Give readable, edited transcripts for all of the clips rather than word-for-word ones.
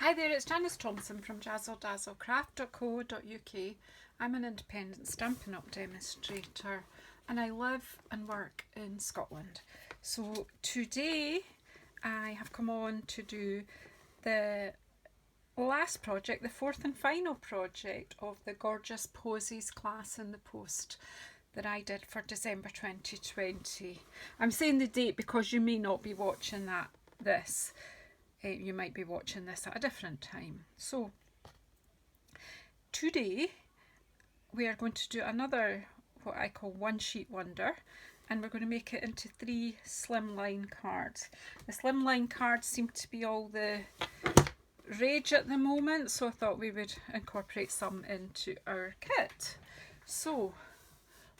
Hi there, it's Janice Thompson from JazzleDazzleCraft.co.uk. I'm an independent Stampin' Up! Demonstrator and I live and work in Scotland. So today I have come on to do the last project, the fourth and final project of the gorgeous Posies class in the post that I did for December 2020. I'm saying the date because you may not be watching this. You might be watching this at a different time. So today we are going to do another what I call one sheet wonder, and we're going to make it into 3 slimline cards. The slimline cards seem to be all the rage at the moment, so I thought we would incorporate some into our kit. So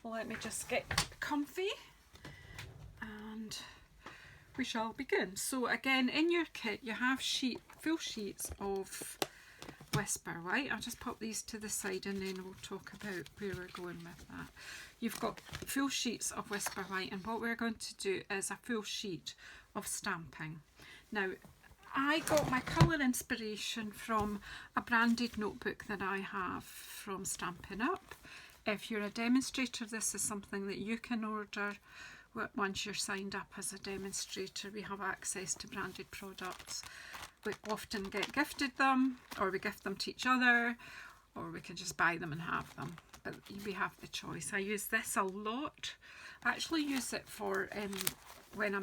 let me just get comfy and we shall begin. So again, in your kit you have full sheets of Whisper White. I'll just pop these to the side and then we'll talk about where we're going with that. You've got full sheets of Whisper White, and what we're going to do is a full sheet of stamping. Now, I got my colour inspiration from a branded notebook that I have from Stampin' Up. If you're a demonstrator, this is something that you can order. Once you're signed up as a demonstrator, we have access to branded products. We often get gifted them, or we gift them to each other, or we can just buy them and have them. But we have the choice. I use this a lot. I actually use it for when I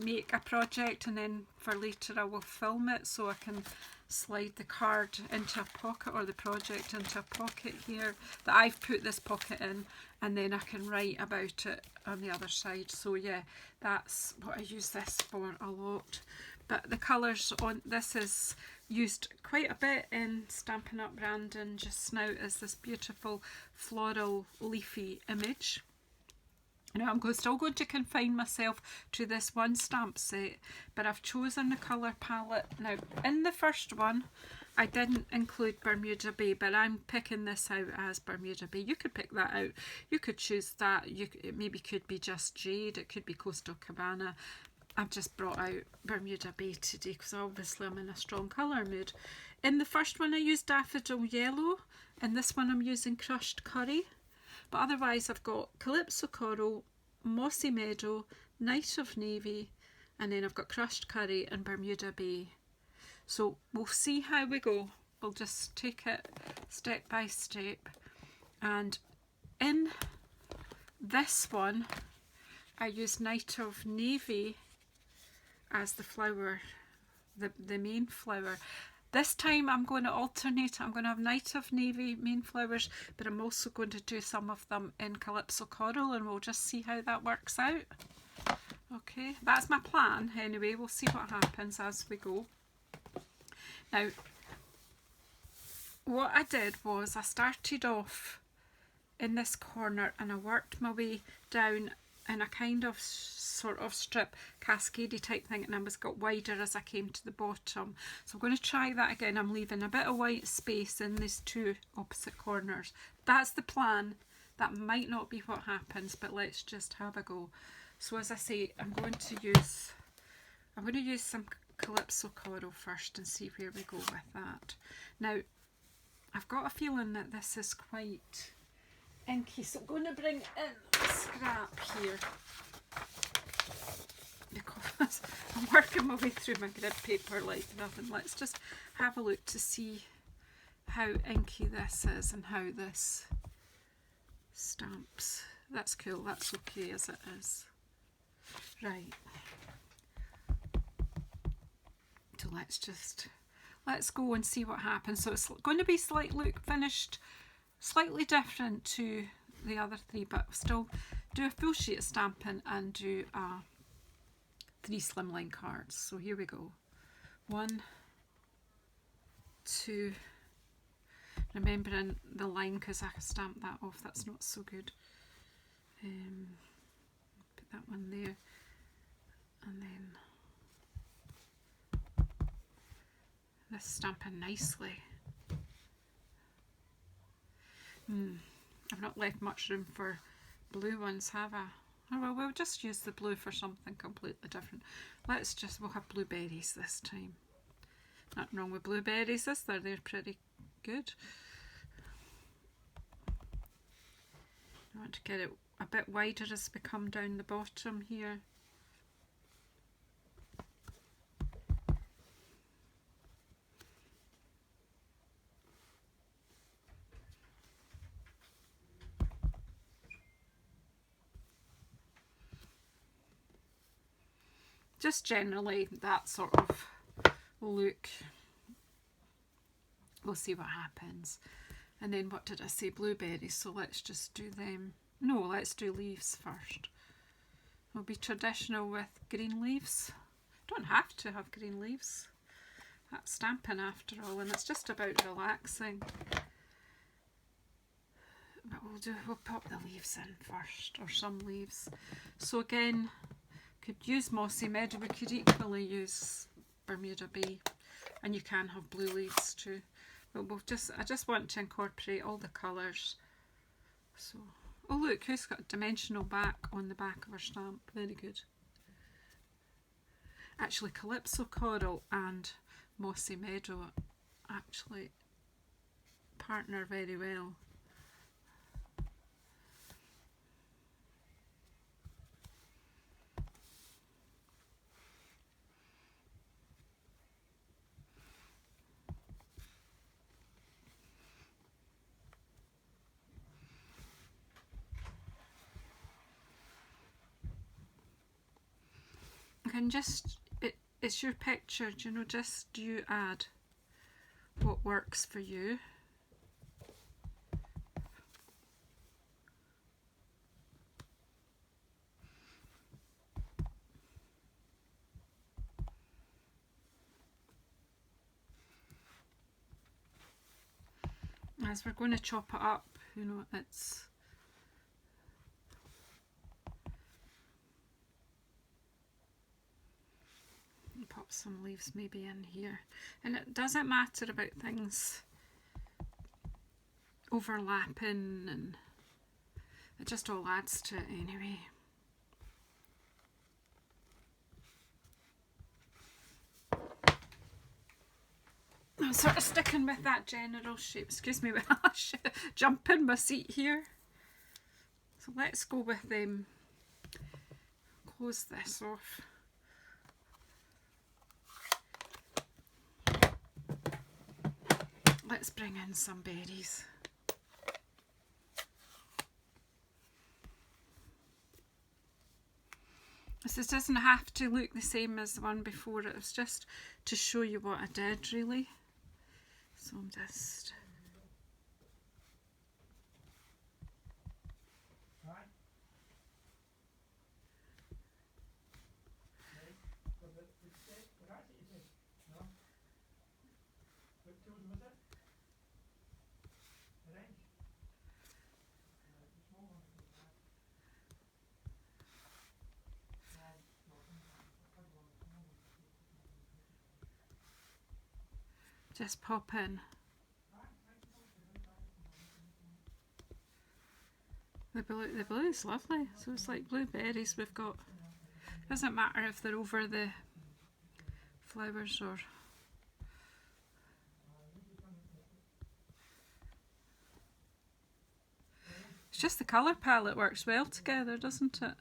make a project, and then for later I will film it so I can slide the card into a pocket, or the project into a pocket here that I've put this pocket in, and then I can write about it on the other side. So yeah, that's what I use this for a lot. But the colours on this is used quite a bit in Stampin' Up! Brandon just now, as this beautiful floral leafy image. Now I'm still going to confine myself to this one stamp set, but I've chosen the colour palette. Now in the first one I didn't include Bermuda Bay, but I'm picking this out as Bermuda Bay. You could pick that out, you could choose that, it maybe could be just Jade, it could be Coastal Cabana. I've just brought out Bermuda Bay today because obviously I'm in a strong colour mood. In the first one I used Daffodil Yellow, and this one I'm using Crushed Curry. But otherwise I've got Calypso Coral, Mossy Meadow, Night of Navy, and then I've got Crushed Curry and Bermuda Bay. So we'll see how we go. We'll just take it step by step. And in this one I use Night of Navy as the flower, the main flower. This time I'm going to alternate. I'm going to have Night of Navy main flowers, but I'm also going to do some of them in Calypso Coral, and we'll just see how that works out. Okay, that's my plan anyway. We'll see what happens as we go. Now, what I did was I started off in this corner and I worked my way down in a kind of sort of strip cascadey type thing, and I got wider as I came to the bottom. So I'm going to try that again. I'm leaving a bit of white space in these 2 opposite corners. That's the plan. That might not be what happens, but let's just have a go. So as I say, I'm going to use some Calypso Coral first and see where we go with that. Now I've got a feeling that this is quite inky, so I'm going to bring in a scrap here because I'm working my way through my grid paper like nothing. Let's just have a look to see how inky this is and how this stamps. That's cool, that's okay as it is. Right, so let's go and see what happens. So it's going to be finished slightly different to the other 3, but still do a full sheet of stamping and do 3 slimline cards. So here we go. 1, 2, remembering the line because I stamped that off, that's not so good. Put that one there, and then this stamping nicely. I've not left much room for blue ones, have I? Oh well, we'll just use the blue for something completely different. We'll have blueberries this time. Nothing wrong with blueberries, is there? They're pretty good. I want to get it a bit wider as we come down the bottom here. Just generally that sort of look. We'll see what happens. And then what did I say? Blueberries. So let's just do them. No, let's do leaves first. We'll be traditional with green leaves. Don't have to have green leaves. That's stamping after all, and it's just about relaxing. But we'll pop the leaves in first, or some leaves. So again, could use mossy meadow. We could equally use Bermuda Bay, and you can have blue leaves too. But I just want to incorporate all the colours. So, oh look, who's got a dimensional back on the back of our stamp? Very good. Actually, Calypso Coral and Mossy Meadow actually partner very well. And just, it's your picture, you know, just you add what works for you. As we're going to chop it up, you know, it's pop some leaves maybe in here, and it doesn't matter about things overlapping, and it just all adds to it anyway. I'm sort of sticking with that general shape. Excuse me when I jump in my seat here. So let's go with them. Close this off. Let's bring in some berries. This doesn't have to look the same as the one before. It was just to show you what I did, really. So I'm just... just pop in. The blue is lovely. So it's like blueberries we've got. Doesn't matter if they're over the flowers or... It's just the colour palette works well together, doesn't it?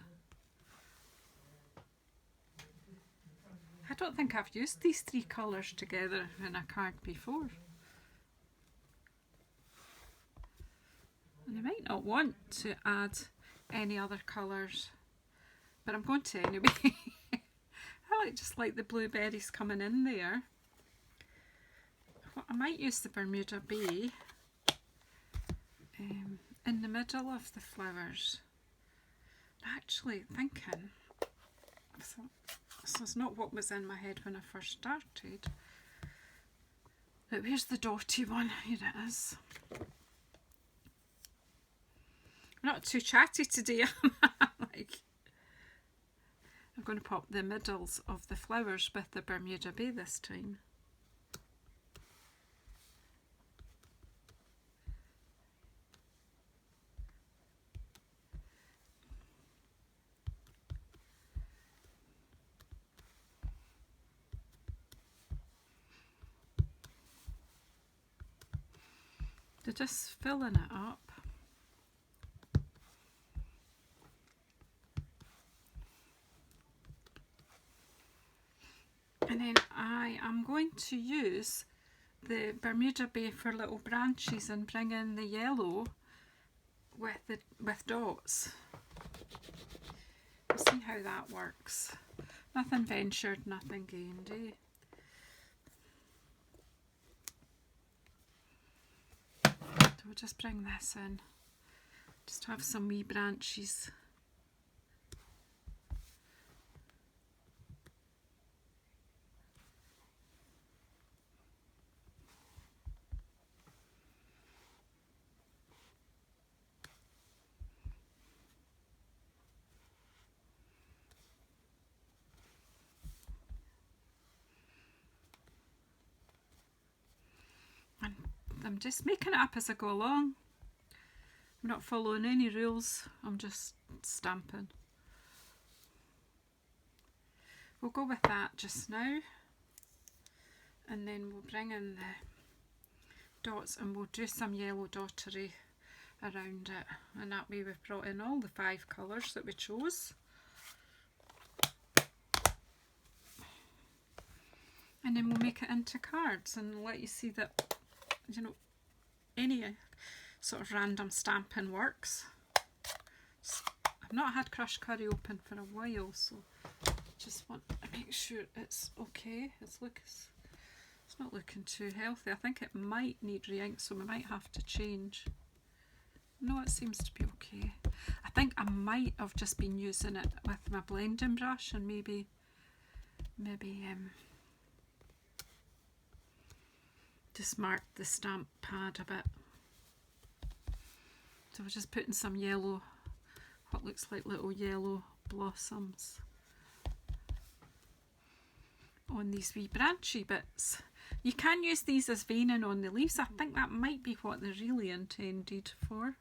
I don't think I've used these three colours together in a card before. And you might not want to add any other colours, but I'm going to anyway. I just like the blueberries coming in there. Well, I might use the Bermuda Bay in the middle of the flowers. Actually thinking, so it's not what was in my head when I first started. But where's the dotty one? Here it is. I'm not too chatty today, am I? I'm going to pop the middles of the flowers with the Bermuda Bay this time. They're just filling it up. And then I am going to use the Bermuda Bay for little branches and bring in the yellow with dots. We'll see how that works. Nothing ventured, nothing gained, eh? So we'll just bring this in. Just have some wee branches. And I'm just making it up as I go along. I'm not following any rules, I'm just stamping. We'll go with that just now, and then we'll bring in the dots and we'll do some yellow dottery around it, and that way we've brought in all the 5 colours that we chose. And then we'll make it into cards and let you see that, you know, any sort of random stamping works. I've not had Crush Curry open for a while, so just want to make sure it's okay. It's not looking too healthy. I think it might need re-ink, so we might have to change. No, it seems to be okay. I think I might have just been using it with my blending brush and maybe just mark the stamp pad a bit. So we're just putting some yellow, what looks like little yellow blossoms on these wee branchy bits. You can use these as veining on the leaves. I think that might be what they're really intended for.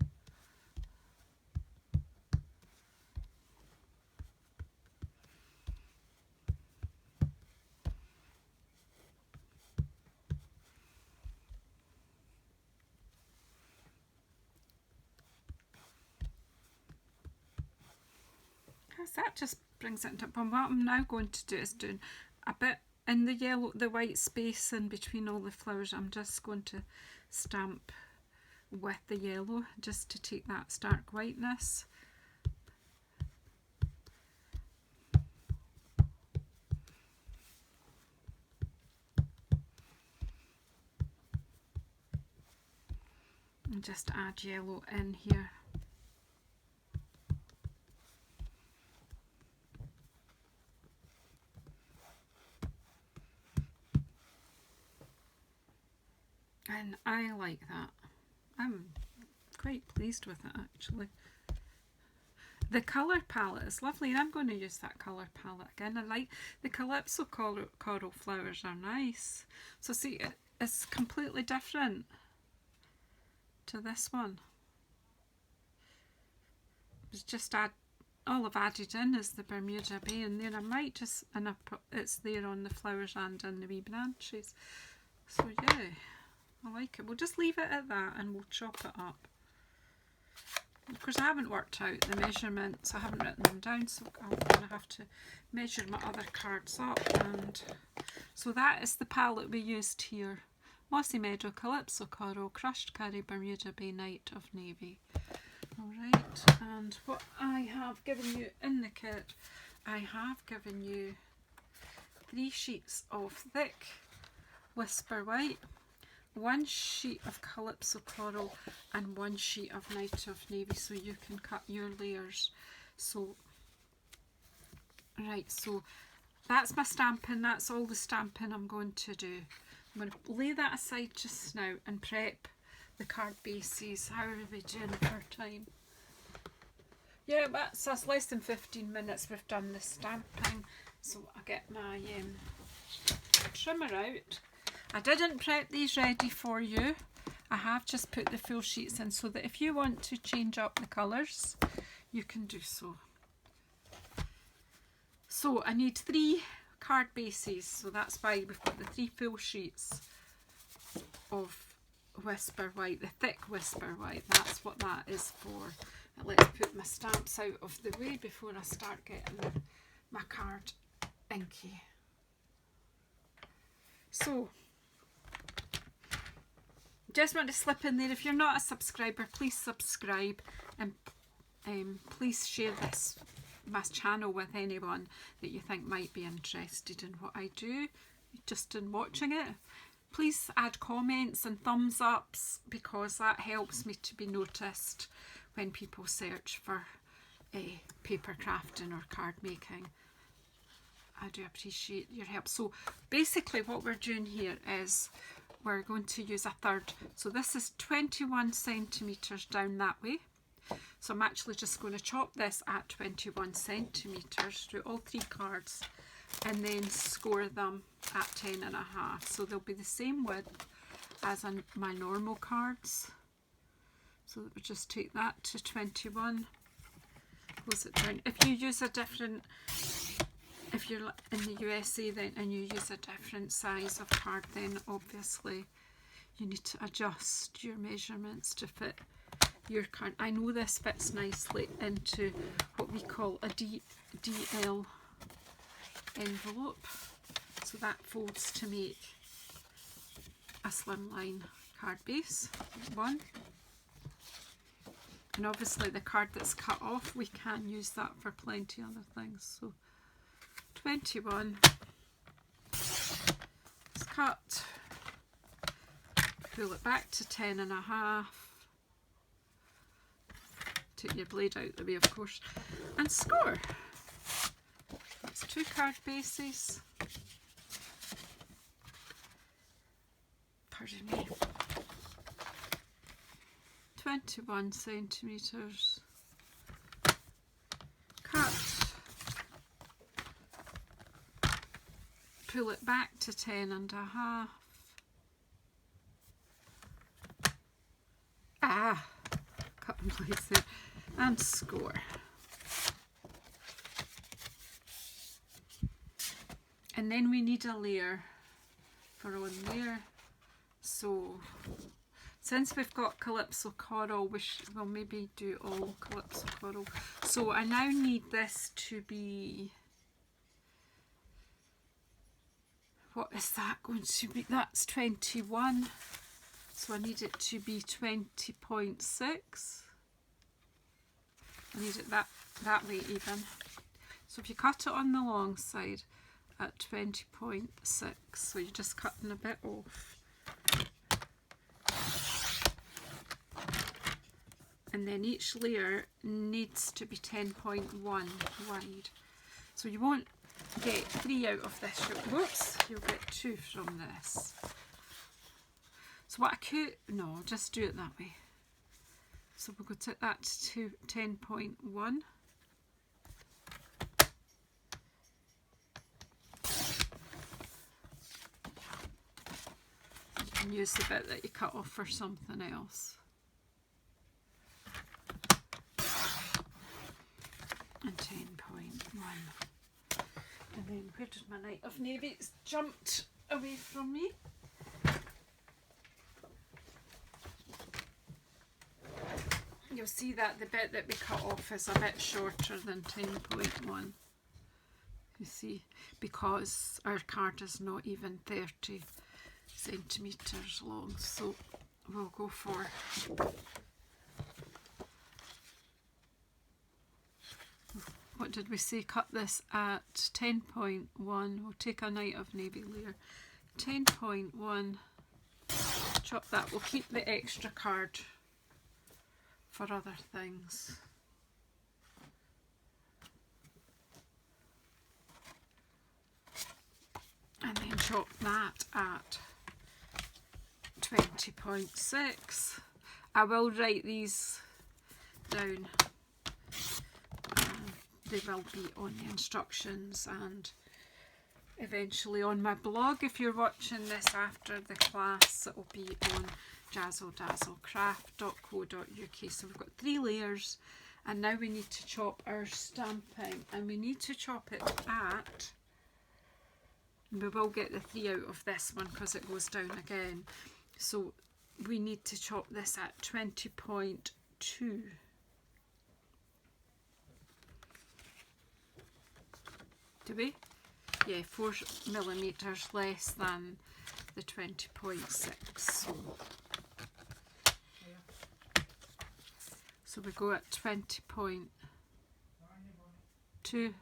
That just brings it up. And what I'm now going to do is doing a bit in the yellow, the white space in between all the flowers. I'm just going to stamp with the yellow just to take that stark whiteness. And just add yellow in here. And I like that. I'm quite pleased with it actually. The colour palette is lovely, and I'm going to use that colour palette again. I like the Calypso coral flowers, are nice. So see, it's completely different to this one. It's just all I've added in is the Bermuda Bay, and then I might just, and it's there on the flowers and in the wee branches. So yeah, I like it. We'll just leave it at that and we'll chop it up. Of course, I haven't worked out the measurements, I haven't written them down, so I'm going to have to measure my other cards up. And so that is the palette we used here. Mossy Meadow, Calypso Coral, Crushed Curry, Bermuda Bay, Night of Navy. Alright, and what I have given you in the kit, I have given you 3 sheets of thick Whisper White, 1 sheet of Calypso Coral and 1 sheet of Night of Navy, so you can cut your layers. So, right, so that's my stamping, that's all the stamping I'm going to do. I'm going to lay that aside just now and prep the card bases. How are we doing for time? Yeah, that's us, less than 15 minutes we've done the stamping. So I'll get my trimmer out. I didn't prep these ready for you. I have just put the full sheets in so that if you want to change up the colours, you can do so. So I need 3 card bases, so that's why we've got the 3 full sheets of Whisper White, the thick Whisper White. That's what that is for. And let's put my stamps out of the way before I start getting my card inky. So, just want to slip in there, if you're not a subscriber, please subscribe, and please share my channel with anyone that you think might be interested in what I do, just in watching it. Please add comments and thumbs ups, because that helps me to be noticed when people search for paper crafting or card making. I do appreciate your help. So basically what we're doing here is we're going to use a third. So this is 21 centimetres down that way. So I'm actually just going to chop this at 21 centimetres, do all 3 cards, and then score them at 10.5. So they'll be the same width as on my normal cards. So we just take that to 21, close it down. If you use a different, if you're in the USA then and you use a different size of card, then obviously you need to adjust your measurements to fit your card. I know this fits nicely into what we call a DL envelope, so that folds to make a slimline card base. One. And obviously the card that's cut off, we can use that for plenty other things. So 21, it's cut, pull it back to 10.5, take your blade out the way of course, and score. That's 2 card bases. Pardon me. 21 centimetres, cut, pull it back to 10.5, cut in place there, and score. And then we need a layer for on there, so since we've got Calypso Coral, we'll maybe do all Calypso Coral. So I now need this to be, what is that going to be? That's 21. So I need it to be 20.6. I need it that way even. So if you cut it on the long side at 20.6, so you're just cutting a bit off. And then each layer needs to be 10.1 wide. So you won't get 3 out of this. Whoops, you'll get 2 from this. So what I could, no, I'll just do it that way. So we'll go to that to 10.1. You can use the bit that you cut off for something else. And 10.1. And then where did my Night of Navy? It's jumped away from me. You'll see that the bit that we cut off is a bit shorter than 10.1. You see, because our card is not even 30 centimetres long, so we'll go for what did we say? Cut this at 10.1. We'll take a Night of Navy layer. 10.1. Chop that. We'll keep the extra card for other things. And then chop that at 20.6. I will write these down. They will be on the instructions and eventually on my blog. If you're watching this after the class, it will be on JazzleDazzleCraft.co.uk. So we've got 3 layers, and now we need to chop our stamping, and we need to chop it at, we will get the 3 out of this one because it goes down again. So we need to chop this at 20.2. Do we? Yeah, 4mm less than the 20.6. So we go at 20.2.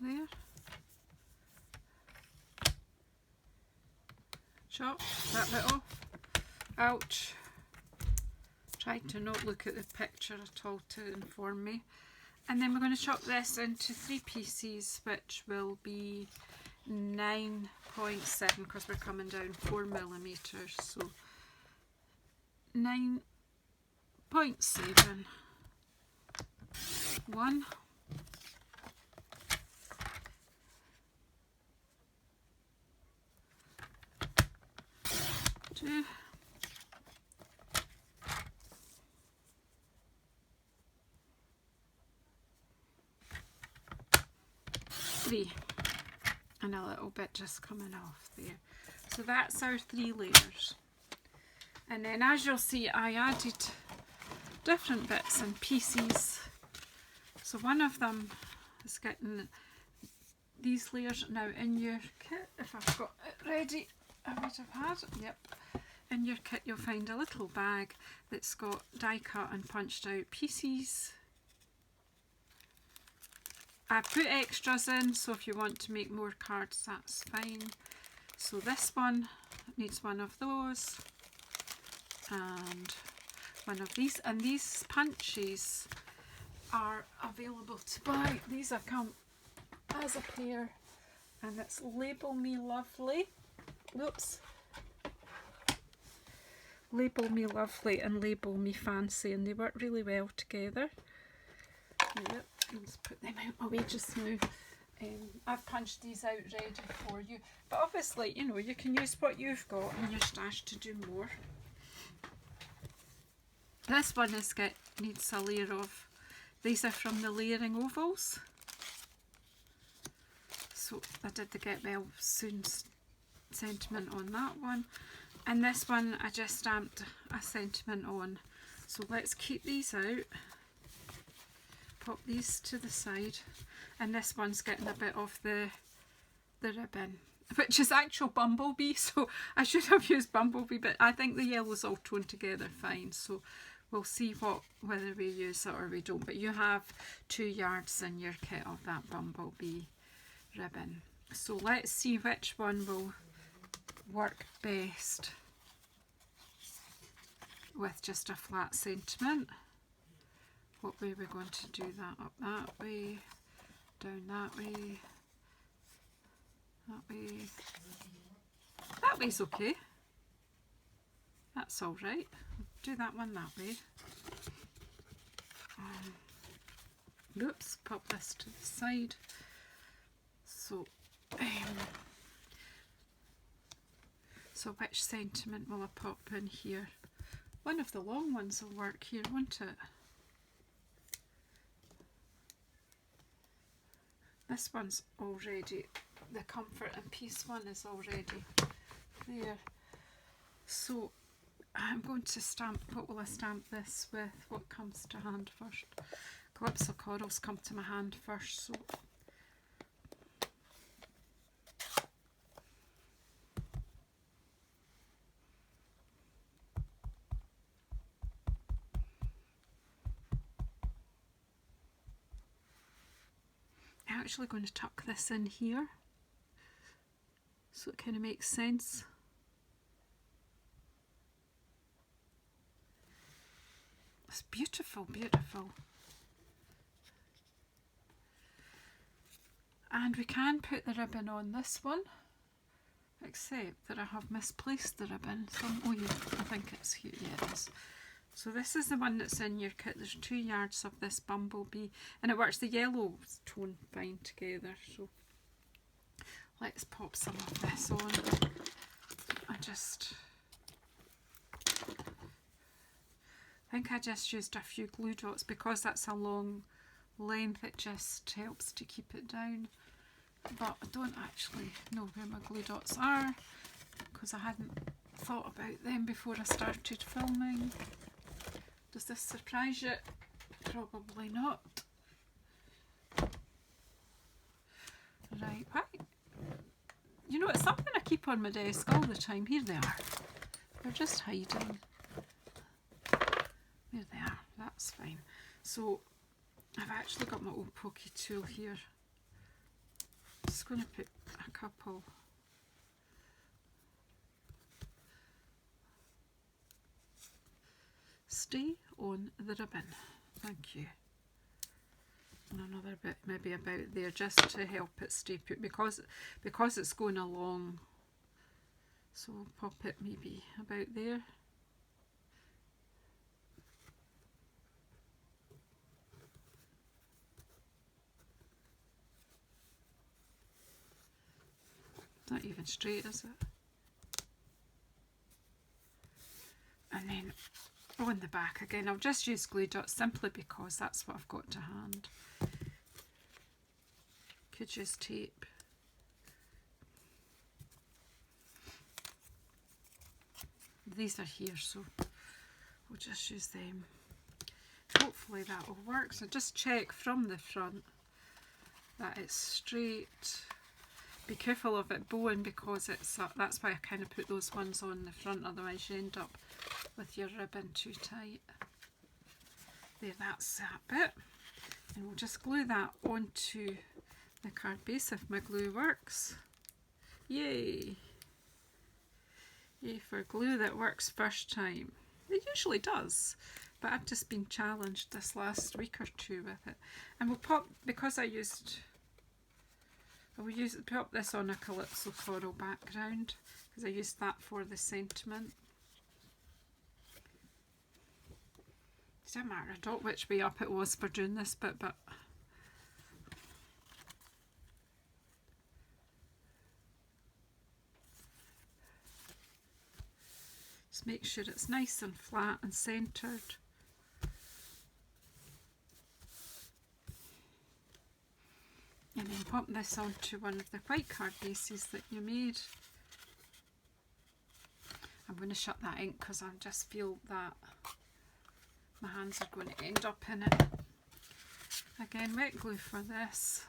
There. Chop that bit off. Ouch. Tried to not look at the picture at all to inform me. And then we're going to chop this into 3 pieces, which will be 9.7 because we're coming down 4mm. So 9.7. 1. 2. 3. And a little bit just coming off there. So that's our 3 layers. And then as you'll see, I added different bits and pieces. So one of them is getting these layers. Now in your kit, if I've got it ready, I would have had, yep. In your kit you'll find a little bag that's got die cut and punched out pieces. I put extras in, so if you want to make more cards, that's fine. So this one needs one of those and one of these, and these punches are available to buy. These have come as a pair, and it's Label Me Lovely. Whoops. Label Me Lovely and Label Me Fancy, and they work really well together. Yep. Let's put them out my way just now. I've punched these out ready for you, but obviously, you know, you can use what you've got in your stash to do more. This one needs a layer of, these are from the layering ovals. So I did the Get Well Soon sentiment on that one, and this one I just stamped a sentiment on. So let's keep these out. Pop these to the side, and this one's getting a bit of the ribbon, which is actual Bumblebee, so I should have used Bumblebee, but I think the yellow's all toned together fine, so we'll see whether we use it or we don't. But you have 2 yards in your kit of that Bumblebee ribbon, so let's see which one will work best with just a flat sentiment. What way we're going to do that? Up that way, down that way, that way. That way's okay. That's all right. Do that one that way. Oops, pop this to the side. So, so which sentiment will I pop in here? One of the long ones will work here, won't it? This one's already, the Comfort and Peace one is already there. So I'm going to stamp, what will I stamp this with? What comes to hand first? Calypso corals come to my hand first, so I'm actually going to tuck this in here so it kind of makes sense. It's beautiful, beautiful. And we can put the ribbon on this one, except that I have misplaced the ribbon. So, oh yeah, I think it's here, yeah it is. So this is the one that's in your kit. There's 2 yards of this Bumblebee, and it works the yellow tone fine together. So let's pop some of this on. I think I just used a few glue dots because that's a long length. It just helps to keep it down. but I don't actually know where my glue dots are because I hadn't thought about them before I started filming. Does this surprise you? Probably not. Right, right. You know, it's something I keep on my desk all the time. Here they are. They're just hiding. There they are. That's fine. So I've actually got my old pokey tool here. Just going to put a couple. Stay on the ribbon. Thank you. And another bit maybe about there just to help it stay put because it's going along. So we'll pop it maybe about there. Not even straight, is it? And then on the back again, I'll just use glue dots simply because that's what I've got to hand. Could use tape. These are here, so we'll just use them. Hopefully that will work. So just check from the front that it's straight. Be careful of it bowing because it's that's why I kind of put those ones on the front, otherwise you end up with your ribbon too tight. There, that's that bit. And we'll just glue that onto the card base if my glue works. Yay! Yay for glue that works first time. It usually does, but I've just been challenged this last week or two with it. And we'll pop, because I will pop this on a calypso floral background because I used that for the sentiment. It doesn't matter, I don't know which way up it was for doing this bit, but just make sure it's nice and flat and centred. And then pop this onto one of the white card bases that you made. I'm going to shut that ink because I just feel that my hands are going to end up in it. Again, wet glue for this.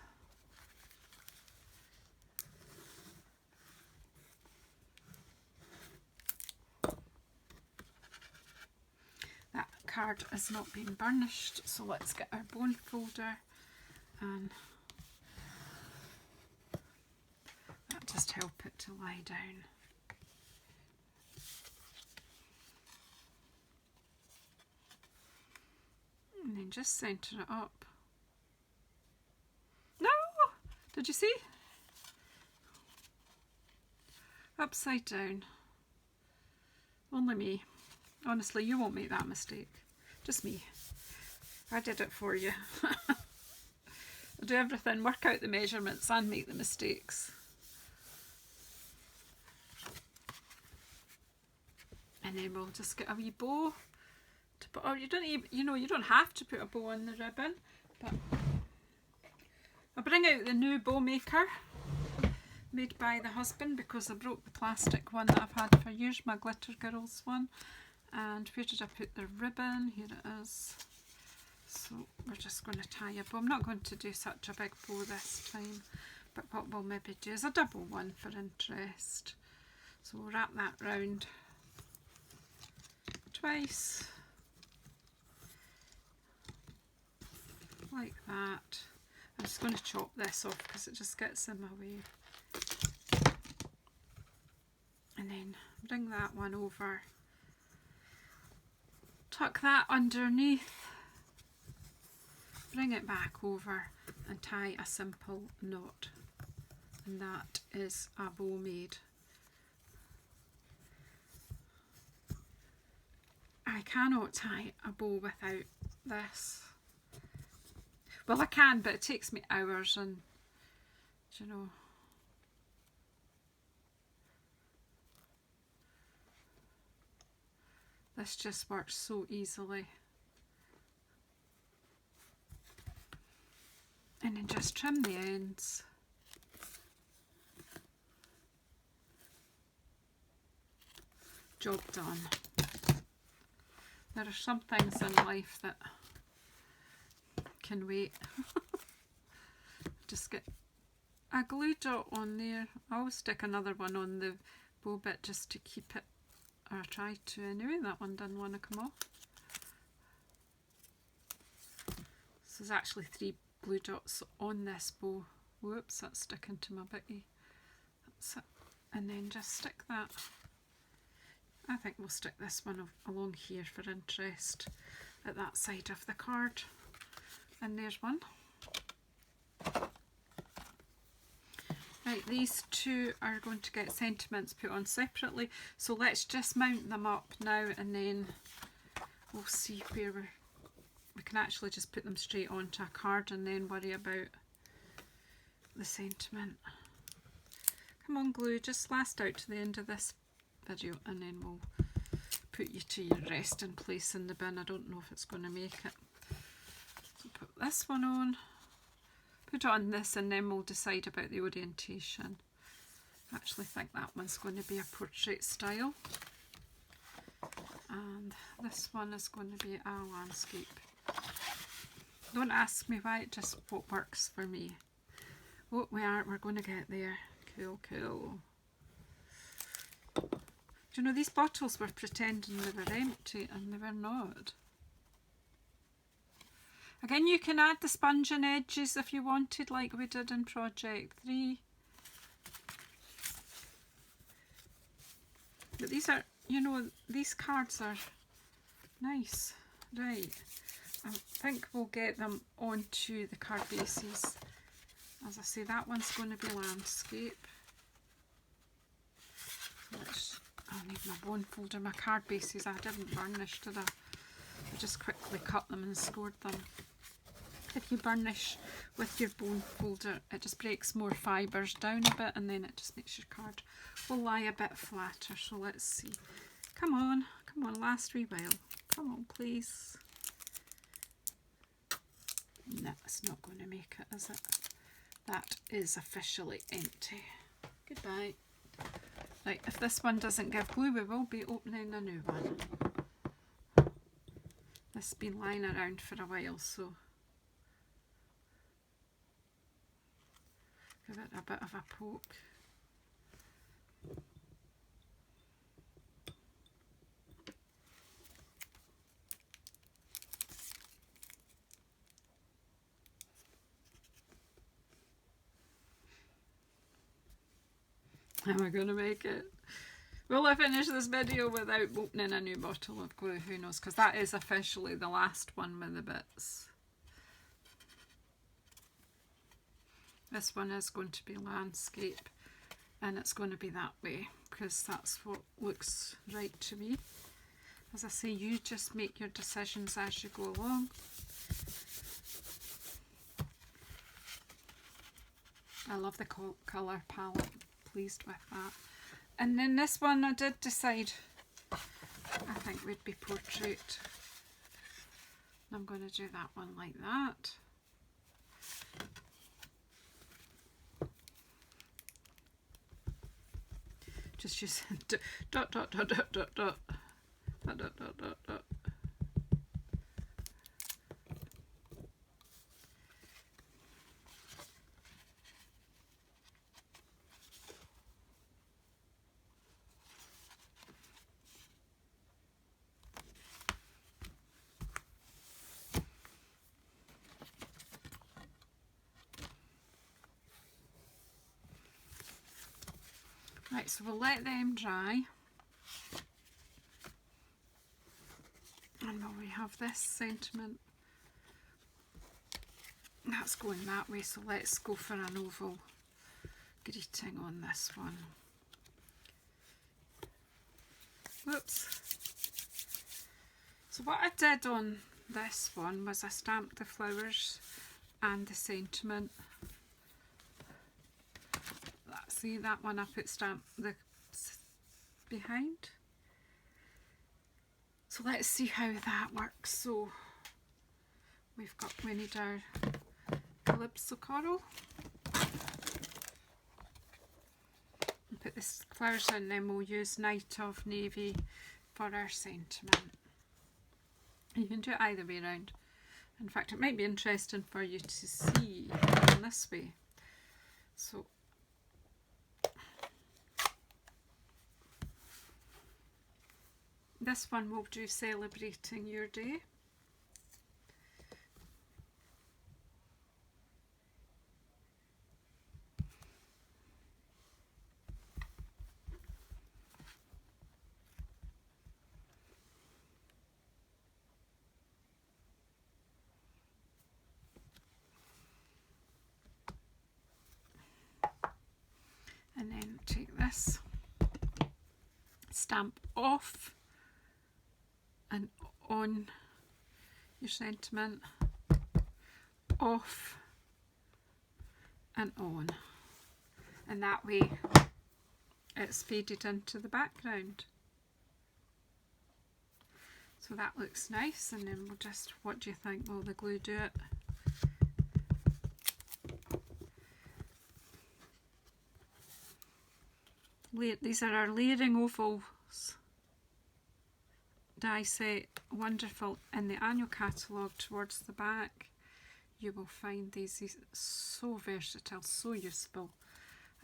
That card has not been burnished, so let's get our bone folder and that just help it to lie down. And then just centre it up. No! Did you see? Upside down. Only me. Honestly, you won't make that mistake. Just me. I did it for you. I do everything, work out the measurements and make the mistakes. And then we'll just get a wee bow. Or you don't even, you don't have to put a bow on the ribbon, but I'll bring out the new bow maker made by the husband because I broke the plastic one that I've had for years, my Glitter Girls one. And where did I put the ribbon? Here it is. So we're just going to tie a bow. I'm not going to do such a big bow this time, but what we'll maybe do is a double one for interest. So we'll wrap that round twice. Like that. I'm just going to chop this off because it just gets in my way. And then bring that one over. Tuck that underneath. Bring it back over and tie a simple knot. And that is a bow made. I cannot tie a bow without this. Well, I can, but it takes me hours and, this just works so easily. And then just trim the ends. job done. There are some things in life that can wait. Just get a glue dot on there. I'll stick another one on the bow bit just to keep it, or try to anyway. That one didn't want to come off. So there's actually 3 glue dots on this bow. Whoops, that's sticking to my bitty. That's it. And then just stick that. I think we'll stick this one along here for interest at that side of the card. And there's one. Right, these 2 are going to get sentiments put on separately, so let's just mount them up now and then we'll see where we can actually just put them straight onto a card and then worry about the sentiment. Come on, glue, just last out to the end of this video and then we'll put you to your resting place in the bin. I don't know if it's going to make it. So put this one on. Put on this and then we'll decide about the orientation. I actually think that one's going to be a portrait style. And this one is going to be a landscape. Don't ask me why, just what works for me. Oh, we're going to get there. Cool, cool. Do you know, these bottles were pretending they were empty and they were not. Again, you can add the sponging edges if you wanted, like we did in Project 3. But these are, you know, these cards are nice. Right, I think we'll get them onto the card bases. As I say, that one's going to be landscape. I need my bone folder, my card bases. I didn't burnish, did I? I just quickly cut them and scored them. If you burnish with your bone folder, it just breaks more fibres down a bit and then it just makes your card will lie a bit flatter. So let's see. Come on, last wee while. Come on, please. No, it's not going to make it, is it? That is officially empty. Goodbye. Right, if this one doesn't give glue, we will be opening a new one. This has been lying around for a while, so give it a bit of a poke. Am I going to make it? Will I finish this video without opening a new bottle of glue? Who knows, because that is officially the last one with the bits. This one is going to be landscape and it's going to be that way because that's what looks right to me. As I say, you just make your decisions as you go along. I love the colour palette, pleased with that. And then this one I did decide I think would be portrait. I'm going to do that one like that. Just using dot dot dot dot dot dot dot dot dot dot dot. Right, so we'll let them dry. And we have this sentiment that's going that way, so let's go for an oval greeting on this one. Whoops. So what I did on this one was I stamped the flowers and the sentiment. See that one I put stamp the behind. So let's see how that works. So we need our calypso coral. And put this flowers, and then we'll use Night of Navy for our sentiment. You can do it either way around. In fact, it might be interesting for you to see in this way. So this one we'll do Celebrating Your Day. And then take this, stamp off and on your sentiment, off and on, and that way it's faded into the background. So that looks nice, and then we'll just, what do you think, will the glue do it? These are our layering ovals die set, wonderful. In the annual catalogue towards the back you will find these so versatile, so useful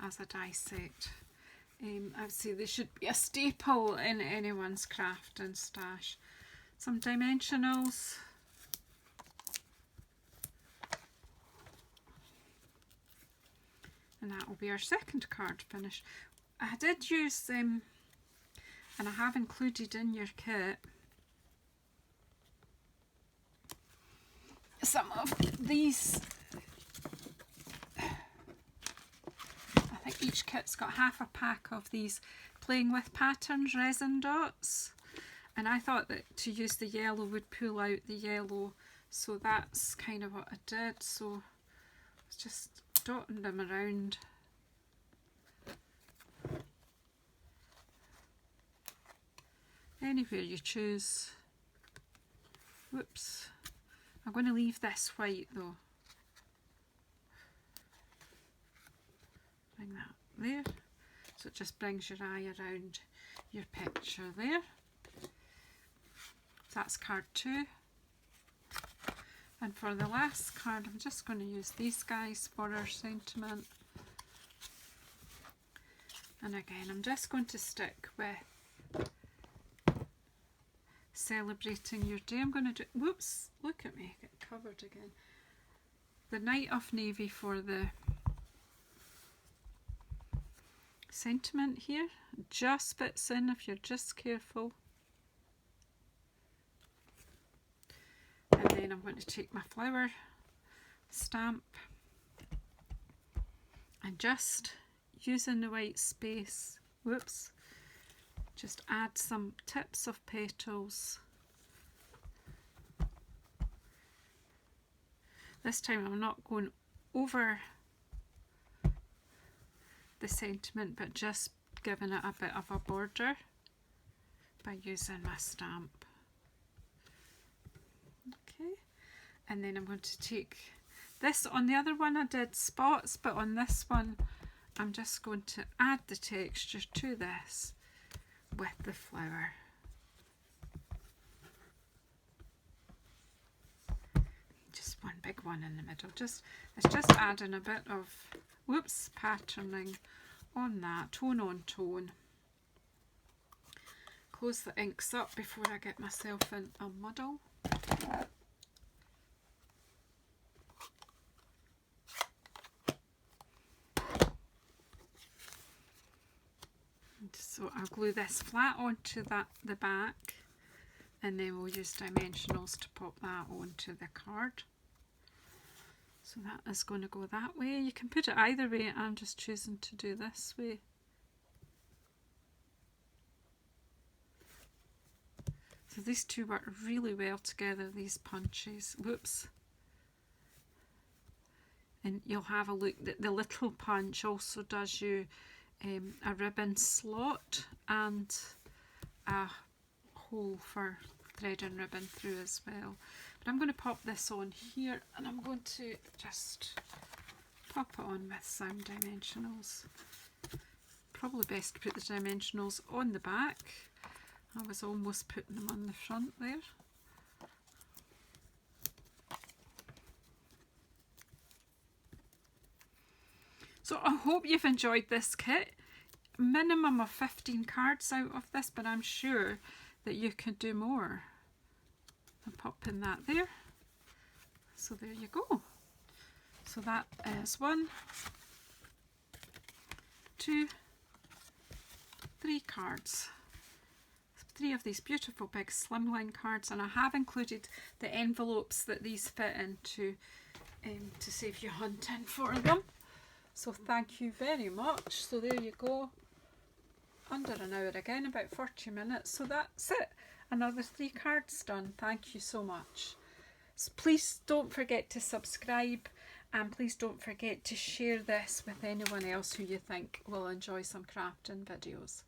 as a die set. I would say they should be a staple in anyone's craft and stash. Some dimensionals. And that will be our second card finish. I did use them, and I have included in your kit some of these. I think each kit's got half a pack of these Playing with Patterns resin dots, and I thought that to use the yellow would pull out the yellow, so that's kind of what I did. So I was just dotting them around. Anywhere you choose. Whoops. I'm going to leave this white though. Bring that there. So it just brings your eye around your picture there. That's card 2. And for the last card, I'm just going to use these guys for our sentiment. And again, I'm just going to stick with Celebrating Your Day. I'm going to do, whoops, look at me, get covered again. The Night of Navy for the sentiment here. Just fits in if you're just careful. And then I'm going to take my flower stamp and just using the white space, whoops, just add some tips of petals. This time I'm not going over the sentiment, but just giving it a bit of a border by using my stamp. Okay, and then I'm going to take this. On the other one I did spots, but on this one I'm just going to add the texture to this with the flower. Just one big one in the middle. It's just adding a bit of, whoops, patterning on that, tone on tone. Close the inks up before I get myself in a muddle. So I'll glue this flat onto the back, and then we'll use dimensionals to pop that onto the card. So that is going to go that way. You can put it either way. I'm just choosing to do this way. So these two work really well together, these punches. Whoops. And you'll have a look that the little punch also does you a ribbon slot and a hole for threading ribbon through as well. But I'm going to pop this on here, and I'm going to just pop it on with some dimensionals. Probably best to put the dimensionals on the back. I was almost putting them on the front there. So I hope you've enjoyed this kit. Minimum of 15 cards out of this, but I'm sure that you could do more. I'll pop in that there. So there you go. So that is 1, 2, 3 cards. 3 of these beautiful big slimline cards, and I have included the envelopes that these fit into to save you hunting for them. So thank you very much. So there you go. Under an hour again, about 40 minutes. So that's it. Another 3 cards done. Thank you so much. So please don't forget to subscribe, and please don't forget to share this with anyone else who you think will enjoy some crafting videos.